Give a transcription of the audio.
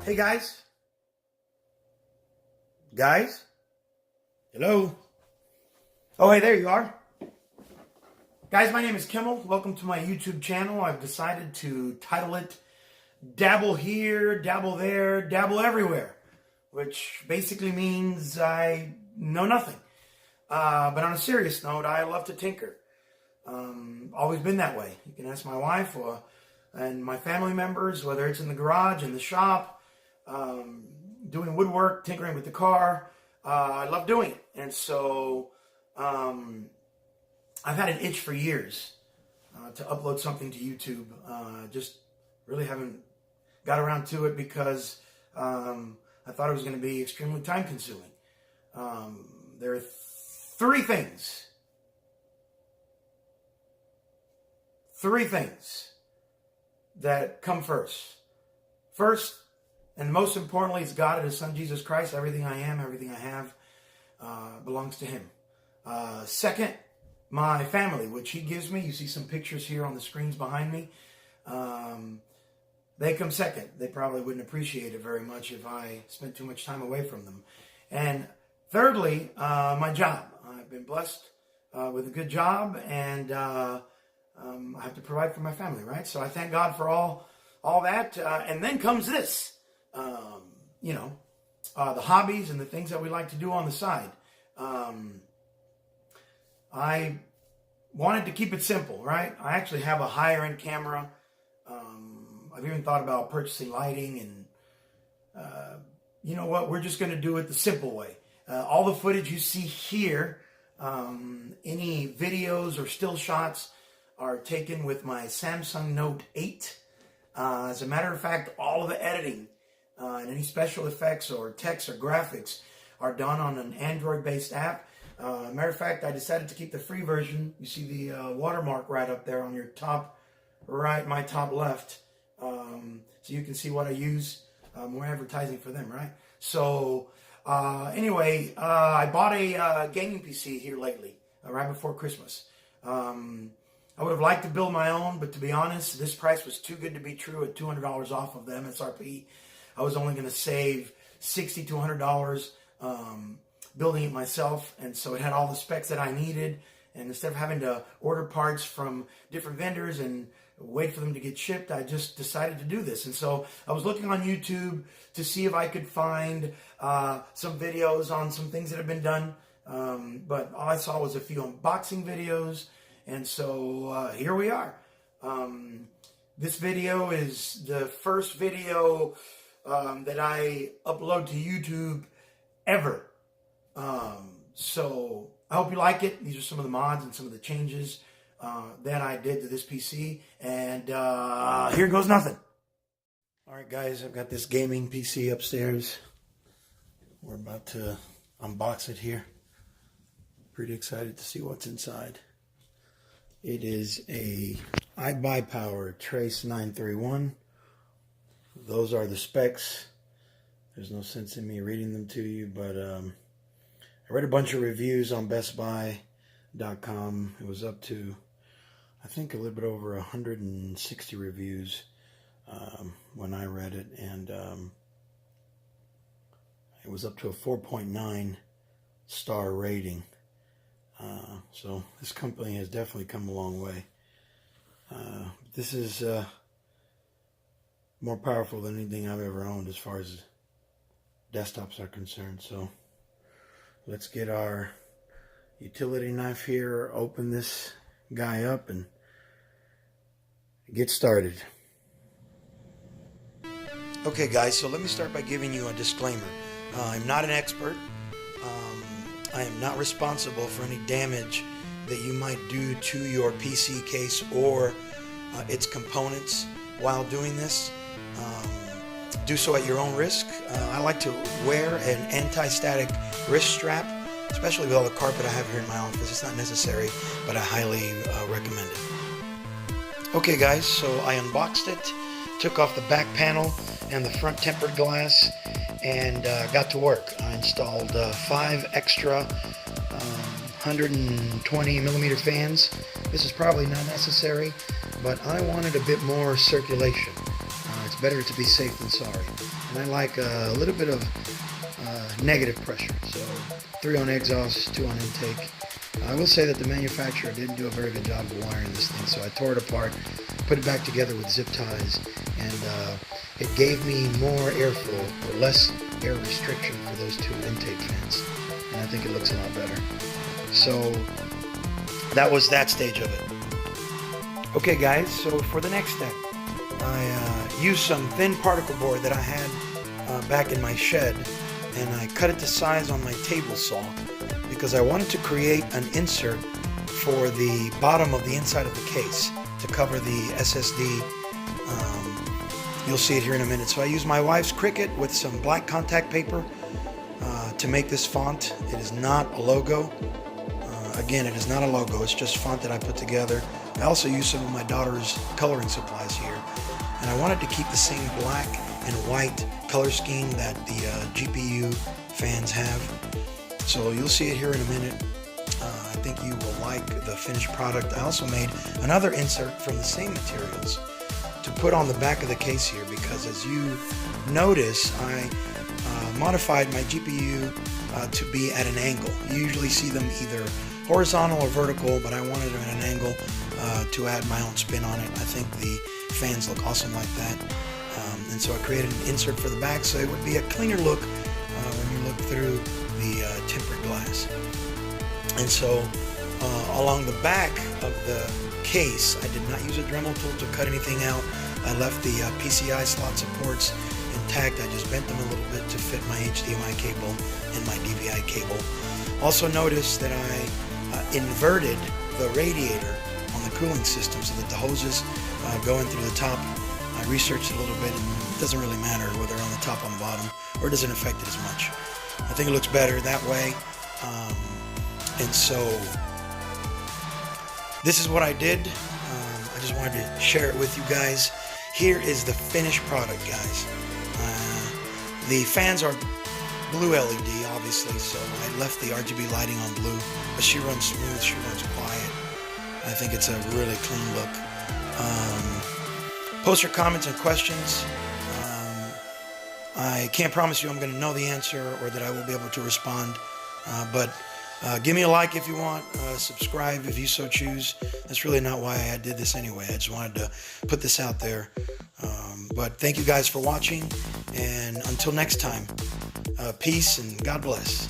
Hey guys. Guys? Hello? Oh, hey, there you are. Guys, my name is Kimmel. Welcome to my YouTube channel. I've decided to title it Dabble Here, Dabble There, Dabble Everywhere, which basically means I know nothing. But on a serious note, I love to tinker. Always been that way. You can ask my wife and my family members, whether it's in the garage, in the shop, doing woodwork, tinkering with the car. I love doing it. And so I've had an itch for years to upload something to YouTube. Just really haven't got around to it because I thought it was going to be extremely time consuming. There are three things that come first. First, and most importantly, is God and His Son, Jesus Christ. Everything I am, everything I have belongs to Him. Second, my family, which He gives me. You see some pictures here on the screens behind me. They come second. They probably wouldn't appreciate it very much if I spent too much time away from them. And thirdly, my job. I've been blessed with a good job, and I have to provide for my family, right? So I thank God for all that. And then comes this. The hobbies and the things that we like to do on the side. I wanted to keep it simple, right? I actually have a higher end camera. I've even thought about purchasing lighting, and you know what? We're just going to do it the simple way. All the footage you see here, any videos or still shots are taken with my Samsung Note 8. As a matter of fact, all of the editing and any special effects or text or graphics are done on an Android-based app. Matter of fact, I decided to keep the free version. You see the watermark right up there on your top right, my top left. So you can see what I use. More advertising for them, right? So anyway, I bought a gaming PC here lately, right before Christmas. I would have liked to build my own, but to be honest, this price was too good to be true at $200 off of the MSRP. I was only going to save $60 to $100 building it myself, and so it had all the specs that I needed. And instead of having to order parts from different vendors and wait for them to get shipped, I just decided to do this. And so I was looking on YouTube to see if I could find some videos on some things that have been done, but all I saw was a few unboxing videos. And so here we are. This video is the first video that I upload to YouTube ever. So I hope you like it. These are some of the mods and some of the changes that I did to this PC. And here goes nothing. All right, guys, I've got this gaming PC upstairs. We're about to unbox it here. Pretty excited to see what's inside. It is a Ibuypower Trace931. Those are the specs. There's no sense in me reading them to you, but I read a bunch of reviews on bestbuy.com. It was up to, I think, a little bit over 160 reviews when I read it, and it was up to a 4.9 star rating. So this company has definitely come a long way. This is more powerful than anything I've ever owned as far as desktops are concerned. So let's get our utility knife here, open this guy up, and get started. Okay, guys, so let me start by giving you a disclaimer. I'm not an expert. I am not responsible for any damage that you might do to your PC case or its components while doing this. Do so at your own risk. I like to wear an anti-static wrist strap, especially with all the carpet I have here in my office. It's not necessary, but I highly recommend it. Okay, guys, so I unboxed it, took off the back panel and the front tempered glass, and got to work. I installed 5 extra 120 millimeter fans. This is probably not necessary, but I wanted a bit more circulation. It's better to be safe than sorry. And and I like a little bit of negative pressure. So 3 on exhaust, 2 on intake. I will say that the manufacturer didn't do a very good job of wiring this thing, so I tore it apart, put it back together with zip ties, and it gave me more airflow or less air restriction for those 2 intake fans, and I think it looks a lot better. So that was that stage of it. Okay guys, so for the next step, I used some thin particle board that I had back in my shed, and I cut it to size on my table saw because I wanted to create an insert for the bottom of the inside of the case to cover the SSD. You'll see it here in a minute. So I used my wife's Cricut with some black contact paper to make this font. It is not a logo. Again, it is not a logo. It's just font that I put together. I also used some of my daughter's coloring supplies here. And I wanted to keep the same black and white color scheme that the GPU fans have. So you'll see it here in a minute. I think you will like the finished product. I also made another insert from the same materials to put on the back of the case here, because as you notice, I modified my GPU to be at an angle. You usually see them either horizontal or vertical, but I wanted them at an angle to add my own spin on it. I think the fans look awesome like that. And so I created an insert for the back so it would be a cleaner look when you look through the tempered glass. And so along the back of the case, I did not use a Dremel tool to cut anything out. I left the PCI slot supports intact. I just bent them a little bit to fit my HDMI cable and my DVI cable. Also notice that I inverted the radiator on the cooling system so that the hoses go in through the top. I researched a little bit, and it doesn't really matter whether they're on the top or on the bottom, or it doesn't affect it as much. I think it looks better that way. And so this is what I did. I just wanted to share it with you guys. Here is the finished product, guys. The fans are blue LED, obviously, so I left the RGB lighting on blue, but she runs smooth, she runs quiet. I think it's a really clean look. Post your comments and questions. I can't promise you I'm going to know the answer or that I will be able to respond, but give me a like if you want, subscribe if you so choose. That's really not why I did this anyway. I just wanted to put this out there. But thank you guys for watching, and until next time, peace and God bless.